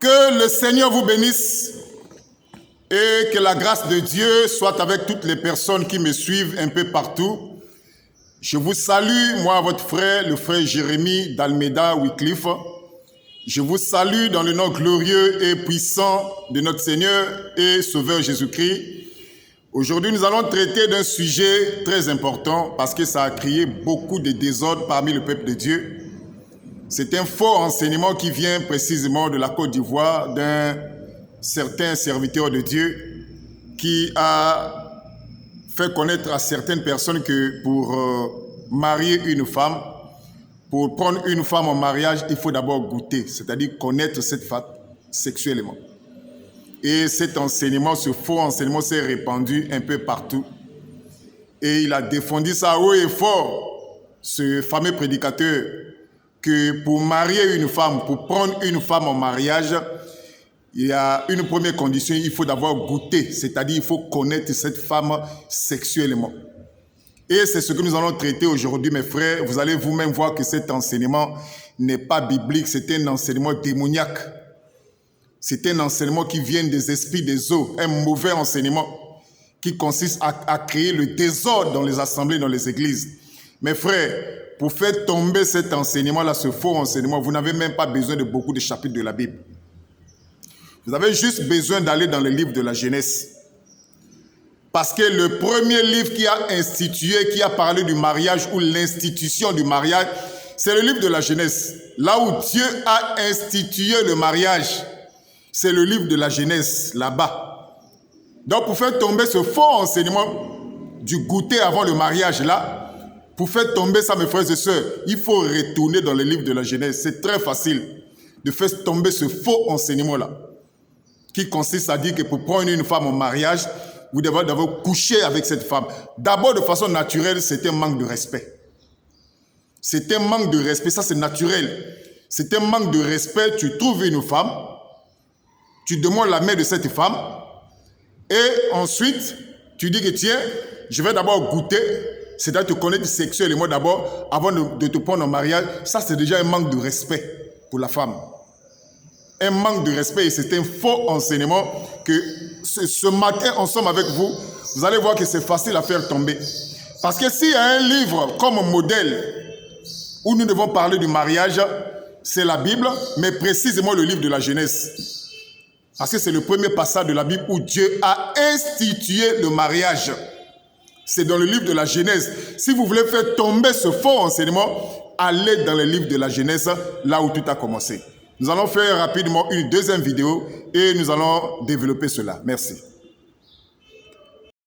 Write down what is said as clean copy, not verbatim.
Que le Seigneur vous bénisse et que la grâce de Dieu soit avec toutes les personnes qui me suivent un peu partout. Je vous salue, moi, votre frère, le frère Jérémie d'Almeida Wycliffe. Je vous salue dans le nom glorieux et puissant de notre Seigneur et Sauveur Jésus-Christ. Aujourd'hui, nous allons traiter d'un sujet très important parce que ça a créé beaucoup de désordre parmi le peuple de Dieu. C'est un faux enseignement qui vient précisément de la Côte d'Ivoire d'un certain serviteur de Dieu qui a fait connaître à certaines personnes que pour marier une femme, pour prendre une femme en mariage, il faut d'abord goûter, c'est-à-dire connaître cette femme sexuellement. Et cet enseignement, ce faux enseignement s'est répandu un peu partout. Et il a défendu ça haut et fort, ce fameux prédicateur, que pour marier une femme, pour prendre une femme en mariage, il y a une première condition, il faut d'abord goûter, c'est-à-dire il faut connaître cette femme sexuellement. Et c'est ce que nous allons traiter aujourd'hui, mes frères. Vous allez vous-même voir que cet enseignement n'est pas biblique, c'est un enseignement démoniaque. C'est un enseignement qui vient des esprits des eaux, un mauvais enseignement qui consiste à créer le désordre dans les assemblées, dans les églises. Mes frères, pour faire tomber cet enseignement-là, ce faux enseignement, vous n'avez même pas besoin de beaucoup de chapitres de la Bible. Vous avez juste besoin d'aller dans le livre de la Genèse. Parce que le premier livre qui a institué, qui a parlé du mariage ou l'institution du mariage, c'est le livre de la Genèse. Là où Dieu a institué le mariage, c'est le livre de la Genèse, là-bas. Donc, pour faire tomber ce faux enseignement du goûter avant le mariage, là, pour faire tomber ça, mes frères et sœurs, il faut retourner dans le livre de la Genèse. C'est très facile de faire tomber ce faux enseignement-là, qui consiste à dire que pour prendre une femme en mariage, vous devez d'abord coucher avec cette femme. D'abord, de façon naturelle, c'est un manque de respect. C'est un manque de respect, ça c'est naturel. C'est un manque de respect. Tu trouves une femme, tu demandes la main de cette femme, et ensuite, tu dis que tiens, je vais d'abord goûter, c'est-à-dire te connaître sexuellement d'abord, avant de te prendre en mariage. Ça, c'est déjà un manque de respect pour la femme. Un manque de respect, et c'est un faux enseignement que ce matin, ensemble avec vous, vous allez voir que c'est facile à faire tomber. Parce que s'il y a un livre comme modèle où nous devons parler du mariage, c'est la Bible, mais précisément le livre de la Genèse. Parce que c'est le premier passage de la Bible où Dieu a institué le mariage. C'est dans le livre de la Genèse. Si vous voulez faire tomber ce faux enseignement, allez dans le livre de la Genèse, là où tout a commencé. Nous allons faire rapidement une deuxième vidéo et nous allons développer cela. Merci.